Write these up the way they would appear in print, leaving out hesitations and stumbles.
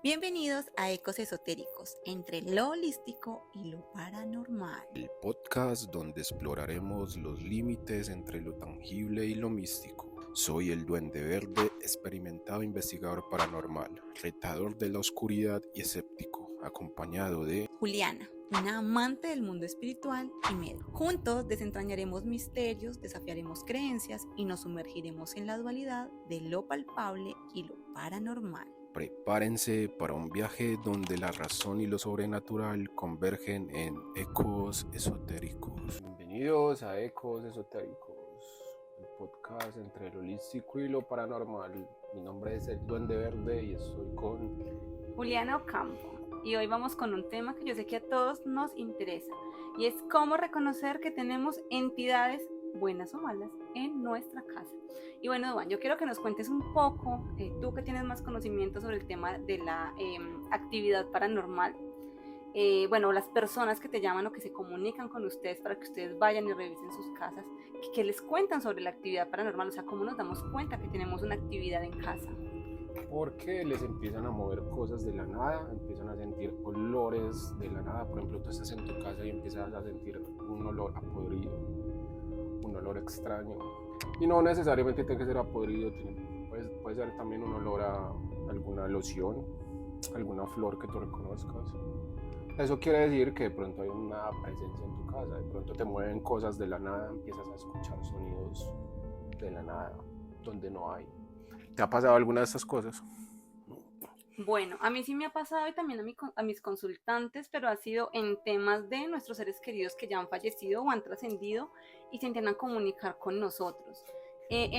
Bienvenidos a Ecos Esotéricos, entre lo holístico y lo paranormal. El podcast donde exploraremos los límites entre lo tangible y lo místico. Soy el Duende Verde, experimentado investigador paranormal, retador de la oscuridad y escéptico, acompañado de Juliana, una amante del mundo espiritual y medio. Juntos desentrañaremos misterios, desafiaremos creencias y nos sumergiremos en la dualidad de lo palpable y lo paranormal. Prepárense para un viaje donde la razón y lo sobrenatural convergen en Ecos Esotéricos. Bienvenidos a Ecos Esotéricos, el podcast entre lo holístico y lo paranormal. Mi nombre es el Duende Verde y estoy con Juliana Ocampo. Y hoy vamos con un tema que yo sé que a todos nos interesa, y es cómo reconocer que tenemos entidades buenas o malas en nuestra casa. Y bueno, Duan, yo quiero que nos cuentes un poco, tú que tienes más conocimiento sobre el tema de la actividad paranormal, bueno, las personas que te llaman o que se comunican con ustedes para que ustedes vayan y revisen sus casas, que les cuentan sobre la actividad paranormal, o sea, cómo nos damos cuenta que tenemos una actividad en casa. Porque les empiezan a mover cosas de la nada, empiezan a sentir olores de la nada. Por ejemplo, tú estás en tu casa y empiezas a sentir un olor a podrido, un olor extraño. Y no necesariamente tiene que ser a podrido, puede ser también un olor a alguna loción, alguna flor que tú reconozcas. Eso quiere decir que de pronto hay una presencia en tu casa, de pronto te mueven cosas de la nada, empiezas a escuchar sonidos de la nada, donde no hay. ¿Te ha pasado alguna de estas cosas? Bueno, a mí sí me ha pasado y también a mis consultantes, pero ha sido en temas de nuestros seres queridos que ya han fallecido o han trascendido y se intentan comunicar con nosotros.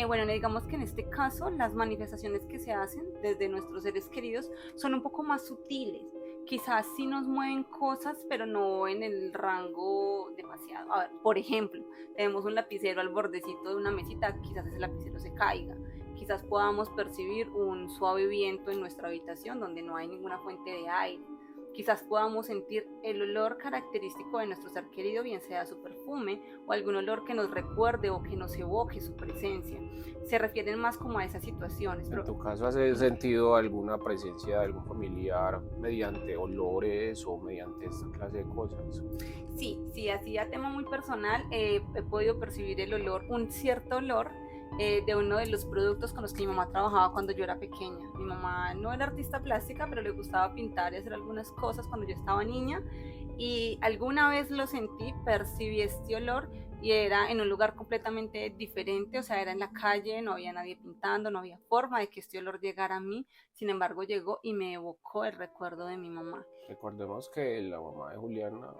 Bueno, digamos que en este caso las manifestaciones que se hacen desde nuestros seres queridos son un poco más sutiles. Quizás sí nos mueven cosas, pero no en el rango demasiado. A ver, por ejemplo, tenemos un lapicero al bordecito de una mesita, quizás ese lapicero se caiga. Quizás podamos percibir un suave viento en nuestra habitación donde no hay ninguna fuente de aire. Quizás podamos sentir el olor característico de nuestro ser querido, bien sea su perfume o algún olor que nos recuerde o que nos evoque su presencia. Se refieren más como a esas situaciones. ¿En tu caso has sentido alguna presencia de algún familiar mediante olores o mediante esta clase de cosas? Sí, así a tema muy personal, he podido percibir el olor, un cierto olor de uno de los productos con los que mi mamá trabajaba cuando yo era pequeña. Mi mamá no era artista plástica, pero le gustaba pintar y hacer algunas cosas cuando yo estaba niña, y alguna vez lo sentí, percibí este olor y era en un lugar completamente diferente, o sea, era en la calle, no había nadie pintando, no había forma de que este olor llegara a mí. Sin embargo, llegó y me evocó el recuerdo de mi mamá. Recordemos que la mamá de Juliana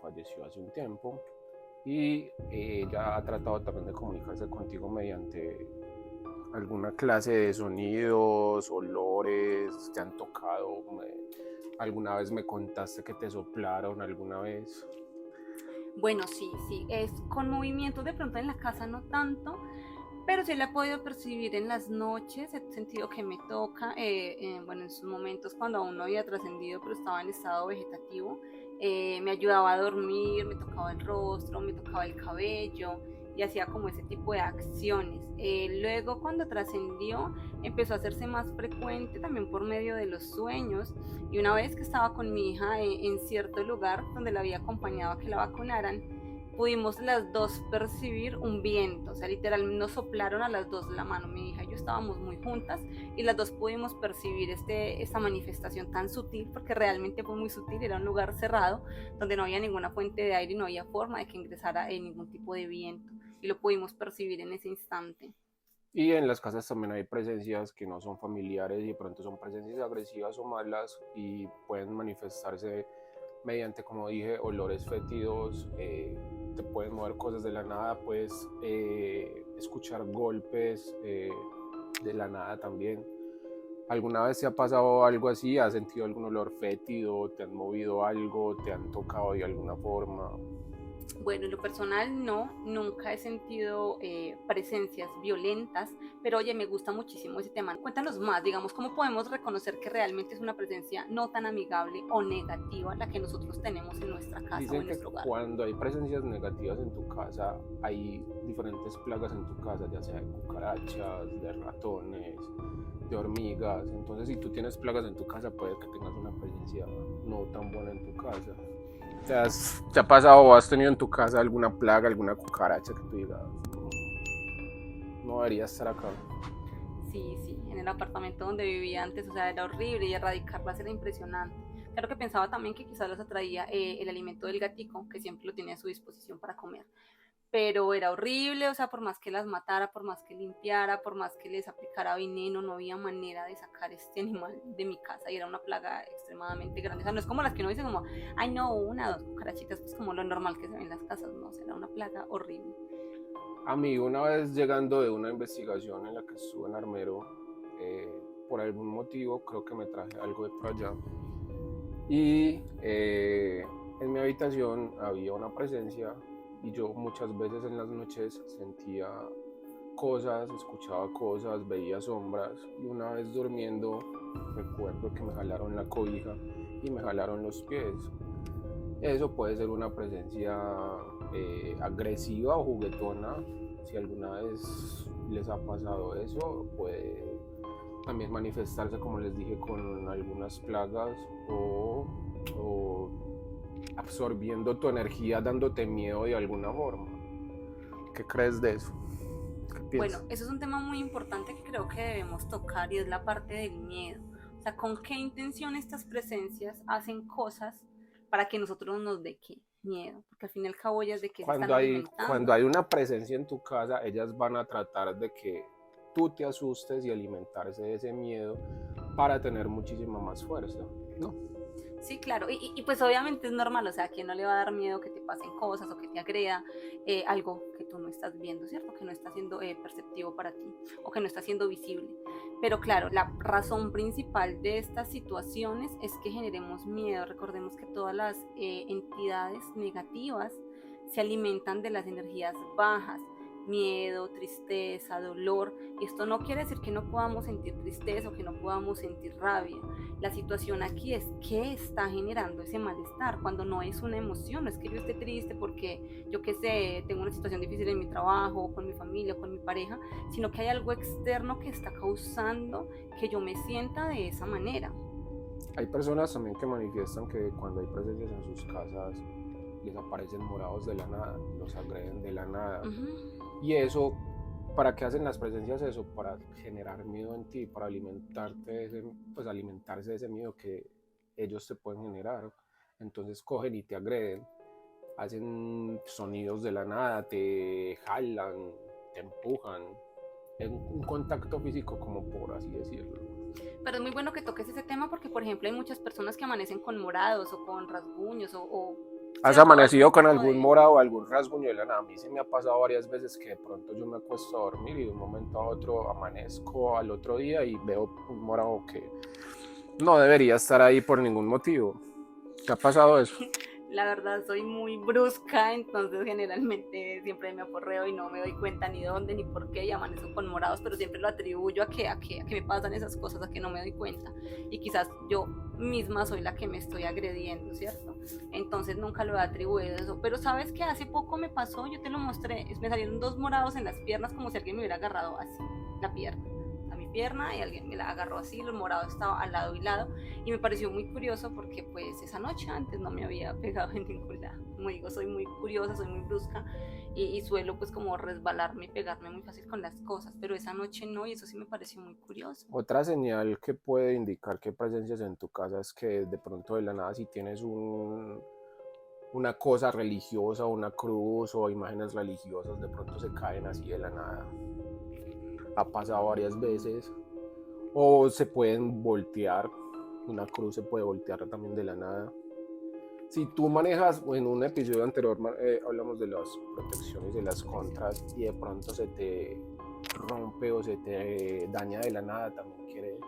falleció hace un tiempo y ella ha tratado también de comunicarse contigo mediante alguna clase de sonidos, olores, te han tocado. ¿Alguna vez me contaste que te soplaron alguna vez? Bueno, sí, es con movimientos de pronto en la casa no tanto, pero sí la he podido percibir en las noches, he sentido que me toca, bueno, en sus momentos cuando aún no había trascendido, pero estaba en estado vegetativo, me ayudaba a dormir, me tocaba el rostro, me tocaba el cabello y hacía como ese tipo de acciones. Luego cuando trascendió empezó a hacerse más frecuente también por medio de los sueños, y una vez que estaba con mi hija en cierto lugar donde la había acompañado a que la vacunaran, pudimos las dos percibir un viento, o sea, literal nos soplaron a las dos la mano, mi hija y yo estábamos muy juntas y las dos pudimos percibir esta manifestación tan sutil, porque realmente fue muy sutil, era un lugar cerrado donde no había ninguna fuente de aire y no había forma de que ingresara ningún tipo de viento, y lo pudimos percibir en ese instante. Y en las casas también hay presencias que no son familiares y de pronto son presencias agresivas o malas y pueden manifestarse mediante, como dije, olores fétidos, te pueden mover cosas de la nada, puedes escuchar golpes de la nada también. ¿Alguna vez te ha pasado algo así? ¿Has sentido algún olor fétido? ¿Te han movido algo? ¿Te han tocado de alguna forma? Bueno, en lo personal no, nunca he sentido presencias violentas, pero oye, me gusta muchísimo ese tema. Cuéntanos más, digamos, cómo podemos reconocer que realmente es una presencia no tan amigable o negativa la que nosotros tenemos en nuestra casa o Dicen en que nuestro hogar. cuando hay presencias negativas en tu casa, hay diferentes plagas en tu casa, ya sea de cucarachas, de ratones, de hormigas. Entonces, si tú tienes plagas en tu casa, puede que tengas una presencia no tan buena en tu casa. ¿Te ha pasado o has tenido en tu casa alguna plaga, alguna cucaracha que tú digas, no debería estar acá? Sí, sí, en el apartamento donde vivía antes, o sea, era horrible y erradicarlas era impresionante. Claro que pensaba también que quizás los atraía el alimento del gatico, que siempre lo tenía a su disposición para comer, pero era horrible, o sea, por más que las matara, por más que limpiara, por más que les aplicara veneno, no había manera de sacar este animal de mi casa y era una plaga extremadamente grande. O sea, no es como las que uno dice como, ay no, una, dos cucarachitas, pues como lo normal que se ve en las casas, no, o sea, era una plaga horrible. A mí una vez llegando de una investigación en la que estuve en Armero, por algún motivo creo que me traje algo de por allá y en mi habitación había una presencia y yo muchas veces en las noches sentía cosas, escuchaba cosas, veía sombras y una vez durmiendo recuerdo que me jalaron la cobija y me jalaron los pies. Eso puede ser una presencia agresiva o juguetona. Si alguna vez les ha pasado eso, puede también manifestarse, como les dije, con algunas plagas o absorbiendo tu energía, dándote miedo de alguna forma. ¿Qué crees de eso? ¿Qué Bueno, piensas? eso es un tema muy importante que creo que debemos tocar y es la parte del miedo. O sea, ¿con qué intención estas presencias hacen cosas para que nosotros nos dé qué miedo? Porque al fin y al cabo ellas de qué se están Cuando alimentando. hay una presencia en tu casa, ellas van a tratar de que tú te asustes y alimentarse de ese miedo para tener muchísima más fuerza, ¿no? Sí, claro, y pues obviamente es normal, o sea, ¿a quién no le va a dar miedo que te pasen cosas o que te agreda algo que tú no estás viendo, ¿cierto? Que no está siendo perceptivo para ti o que no está siendo visible. Pero claro, la razón principal de estas situaciones es que generemos miedo. Recordemos que todas las entidades negativas se alimentan de las energías bajas, miedo, tristeza, dolor. Y esto no quiere decir que no podamos sentir tristeza o que no podamos sentir rabia. La situación aquí es qué está generando ese malestar, cuando no es una emoción, no es que yo esté triste porque yo qué sé, tengo una situación difícil en mi trabajo, con mi familia, con mi pareja, sino que hay algo externo que está causando que yo me sienta de esa manera. Hay personas también que manifiestan que cuando hay presencias en sus casas les aparecen morados de la nada, los agreden de la nada. Y eso, ¿para qué hacen las presencias eso? Para generar miedo en ti, para pues alimentarse de ese miedo que ellos te pueden generar. Entonces cogen y te agreden, hacen sonidos de la nada, te jalan, te empujan. Es un contacto físico, como por así decirlo. Pero es muy bueno que toques ese tema porque, por ejemplo, hay muchas personas que amanecen con morados o con rasguños o ¿Has cierto, algún amanecido con tipo algún de... morado o algún rasguño de la nada? A mí se me ha pasado varias veces que de pronto yo me acuesto a dormir y de un momento a otro amanezco al otro día y veo un morado que no debería estar ahí por ningún motivo. ¿Te ha pasado eso? La verdad soy muy brusca, entonces generalmente siempre me aporreo y no me doy cuenta ni dónde ni por qué y amanezco con morados, pero siempre lo atribuyo a que me pasan esas cosas, a que no me doy cuenta. Y quizás yo misma soy la que me estoy agrediendo, ¿cierto? Entonces nunca lo he atribuido a eso. Pero sabes que hace poco me pasó, yo te lo mostré, me salieron dos morados en las piernas como si alguien me hubiera agarrado así la pierna. A mi pierna y alguien me la agarró así, el morado estaba al lado y lado y me pareció muy curioso porque pues esa noche antes no me había pegado en ningún lado. Como digo, soy muy curiosa, soy muy brusca y suelo pues como resbalarme y pegarme muy fácil con las cosas, pero esa noche no y eso sí me pareció muy curioso. Otra señal que puede indicar que hay presencias en tu casa es que de pronto de la nada si tienes una cosa religiosa, una cruz o imágenes religiosas, de pronto se caen así de la nada. Ha pasado varias veces. O se pueden voltear, una cruz se puede voltear también de la nada. Si tú manejas, en un episodio anterior hablamos de las protecciones, de las contras, y de pronto se te rompe o se te daña de la nada, también quiere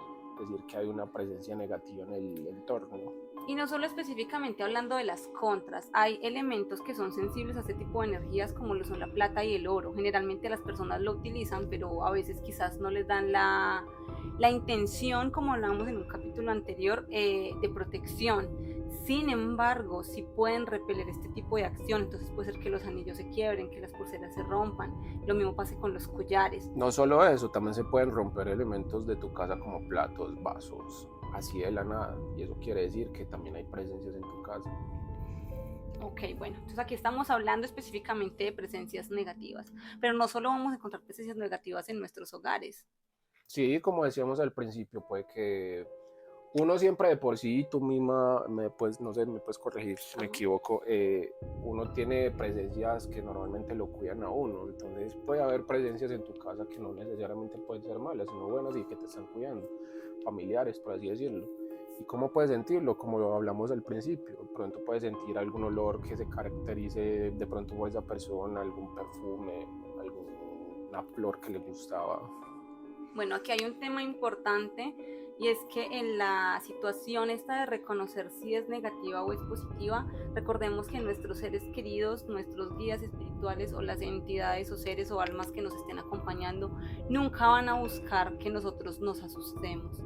decir que hay una presencia negativa en el entorno. Y no solo específicamente hablando de las contras, hay elementos que son sensibles a este tipo de energías como lo son la plata y el oro. Generalmente las personas lo utilizan, pero a veces quizás no les dan la intención, como hablábamos en un capítulo anterior, de protección. Sin embargo, si pueden repeler este tipo de acción, entonces puede ser que los anillos se quiebren, que las pulseras se rompan. Lo mismo pasa con los collares. No solo eso, también se pueden romper elementos de tu casa como platos, vasos, así de la nada. Y eso quiere decir que también hay presencias en tu casa. Ok, bueno, entonces aquí estamos hablando específicamente de presencias negativas, pero no solo vamos a encontrar presencias negativas en nuestros hogares. Sí, como decíamos al principio, puede que uno siempre de por sí, tú misma, no sé, me puedes corregir si me equivoco, uno tiene presencias que normalmente lo cuidan a uno, entonces puede haber presencias en tu casa que no necesariamente pueden ser malas, sino buenas y que te están cuidando, familiares, por así decirlo. ¿Y cómo puedes sentirlo? Como lo hablamos al principio, de pronto puedes sentir algún olor que se caracterice de pronto por esa persona, algún perfume, alguna flor que le gustaba. Bueno, aquí hay un tema importante y es que en la situación esta de reconocer si es negativa o es positiva, recordemos que nuestros seres queridos, nuestros guías espirituales o las entidades o seres o almas que nos estén acompañando nunca van a buscar que nosotros nos asustemos.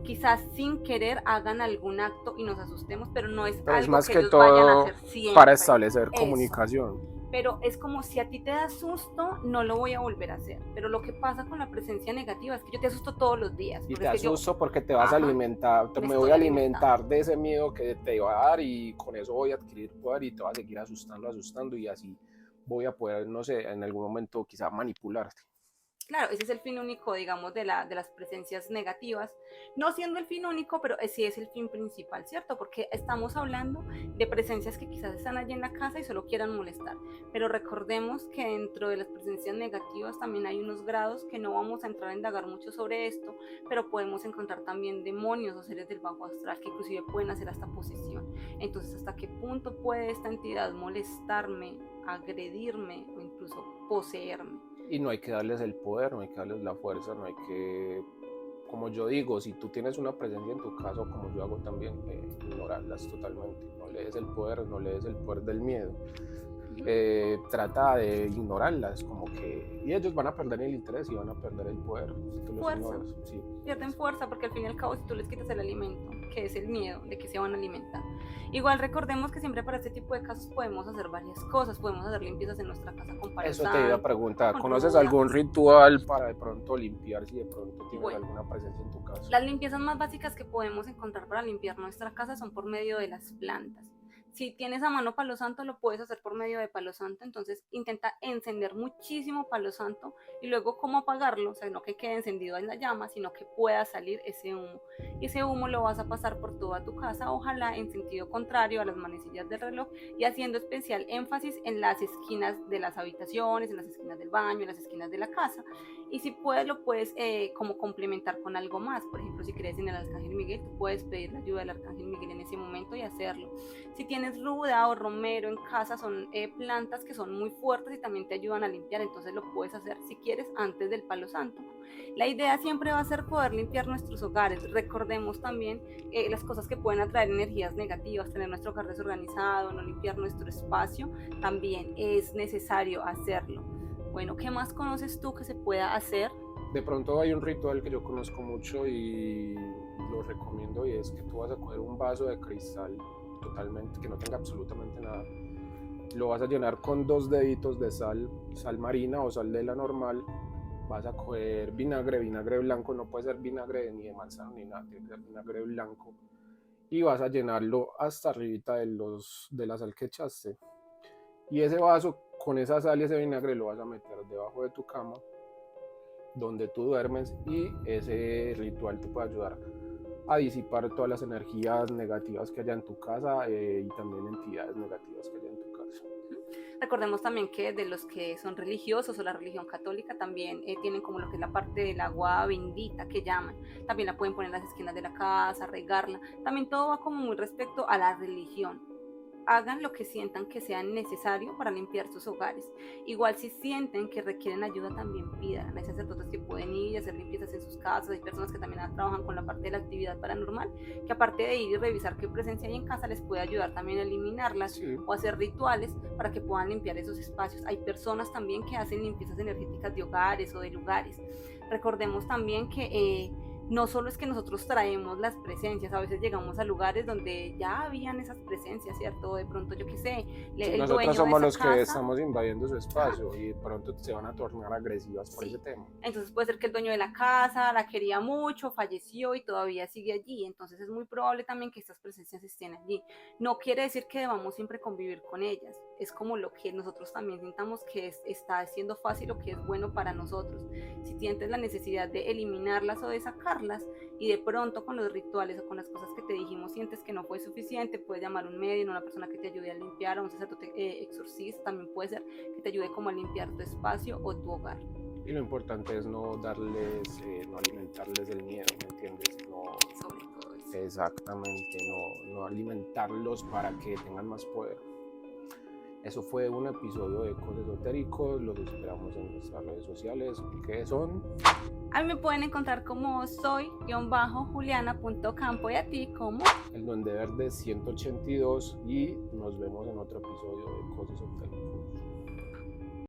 Quizás sin querer hagan algún acto y nos asustemos, pero no es Pero algo es más que que ellos vayan a todo hacer siempre. para establecer Eso. comunicación. Pero es como si a ti te da susto, no lo voy a volver a hacer. Pero lo que pasa con la presencia negativa es que yo te asusto todos los días. Y te asusto porque te vas a alimentar, me voy a alimentar de ese miedo que te va a dar y con eso voy a adquirir poder y te vas a seguir asustando y así voy a poder, no sé, en algún momento quizá manipularte. Claro, ese es el fin único, digamos, de las presencias negativas. No siendo el fin único, pero sí es el fin principal, ¿cierto? Porque estamos hablando de presencias que quizás están allí en la casa y solo quieran molestar. Pero recordemos que dentro de las presencias negativas también hay unos grados que no vamos a entrar a indagar mucho sobre esto, pero podemos encontrar también demonios o seres del bajo astral que inclusive pueden hacer hasta posesión. Entonces, ¿hasta qué punto puede esta entidad molestarme, agredirme o incluso poseerme? Y no hay que darles el poder, no hay que darles la fuerza, no hay que, como yo digo, si tú tienes una presencia en tu casa, como yo hago también, ignorarlas totalmente. No le des el poder, no le des el poder del miedo. Trata de ignorarlas, como que, y ellos van a perder el interés y van a perder el poder si tú los ignoras. Sí. Pierden fuerza porque al fin y al cabo si tú les quitas el alimento, que es el miedo de que se van a alimentar. Igual recordemos que siempre para este tipo de casos podemos hacer varias cosas, podemos hacer limpiezas en nuestra casa con palo santo. Eso te iba a preguntar, ¿conoces algún ritual para de pronto limpiar si de pronto tienes alguna presencia en tu casa? Las limpiezas más básicas que podemos encontrar para limpiar nuestra casa son por medio de las plantas. Si tienes a mano palo santo, lo puedes hacer por medio de palo santo, entonces intenta encender muchísimo palo santo y luego cómo apagarlo, o sea, no que quede encendido en la llama, sino que pueda salir ese humo. Y ese humo lo vas a pasar por toda tu casa, ojalá en sentido contrario a las manecillas del reloj y haciendo especial énfasis en las esquinas de las habitaciones, en las esquinas del baño, en las esquinas de la casa. Y si puedes, lo puedes como complementar con algo más. Por ejemplo, si crees en el Arcángel Miguel, tú puedes pedir la ayuda del Arcángel Miguel en ese momento y hacerlo. Si tienes ruda o romero en casa, son plantas que son muy fuertes y también te ayudan a limpiar, entonces lo puedes hacer si quieres antes del palo santo. La idea siempre va a ser poder limpiar nuestros hogares. Recordemos también las cosas que pueden atraer energías negativas, tener nuestro hogar desorganizado, no limpiar nuestro espacio, también es necesario hacerlo. Bueno, ¿qué más conoces tú que se pueda hacer? De pronto hay un ritual que yo conozco mucho y lo recomiendo y es que tú vas a coger un vaso de cristal totalmente, que no tenga absolutamente nada, lo vas a llenar con 2 deditos de sal marina o sal de la normal, vas a coger vinagre blanco, no puede ser vinagre ni de manzana ni nada, tiene que ser vinagre blanco y vas a llenarlo hasta arribita de la sal que echaste y ese vaso con esa sal y ese vinagre lo vas a meter debajo de tu cama donde tú duermes y ese ritual te puede ayudar a disipar todas las energías negativas que haya en tu casa y también entidades negativas que haya en tu casa. Recordemos también que de los que son religiosos o la religión católica también tienen como lo que es la parte del agua bendita que llaman. También la pueden poner en las esquinas de la casa, regarla. También todo va como muy respecto a la religión. hagan lo que sientan que sea necesario para limpiar sus hogares. Igual si sienten que requieren ayuda, también pidan. Hay sacerdotes que pueden ir y hacer limpiezas en sus casas, hay personas que también trabajan con la parte de la actividad paranormal, que aparte de ir y revisar qué presencia hay en casa, les puede ayudar también a eliminarlas, Sí. o hacer rituales para que puedan limpiar esos espacios. Hay personas también que hacen limpiezas energéticas de hogares o de lugares. Recordemos también que no solo es que nosotros traemos las presencias, a veces llegamos a lugares donde ya habían esas presencias, ¿cierto? De pronto, yo qué sé, el Nosotros dueño somos de los esa que casa, estamos invadiendo su espacio y de pronto se van a tornar agresivas por sí. ese tema. Entonces puede ser que el dueño de la casa la quería mucho, falleció y todavía sigue allí. Entonces es muy probable también que estas presencias estén allí. No quiere decir que debamos siempre convivir con ellas. Es como lo que nosotros también sintamos que está siendo fácil o que es bueno para nosotros. Si sientes la necesidad de eliminarlas o de sacarlas, y de pronto con los rituales o con las cosas que te dijimos sientes que no fue suficiente, puedes llamar a un médium, a una persona que te ayude a limpiar, a un sacerdote exorcista, también puede ser que te ayude como a limpiar tu espacio o tu hogar. Y lo importante es no darles, no alimentarles el miedo, ¿me entiendes? No, Sobre todo eso. exactamente, no alimentarlos para que tengan más poder. Eso fue un episodio de Ecos Esotéricos, los esperamos en nuestras redes sociales, que son... A mí me pueden encontrar como soy-juliana.campo y a ti como... El Duende Verde 182 y nos vemos en otro episodio de Ecos Esotéricos.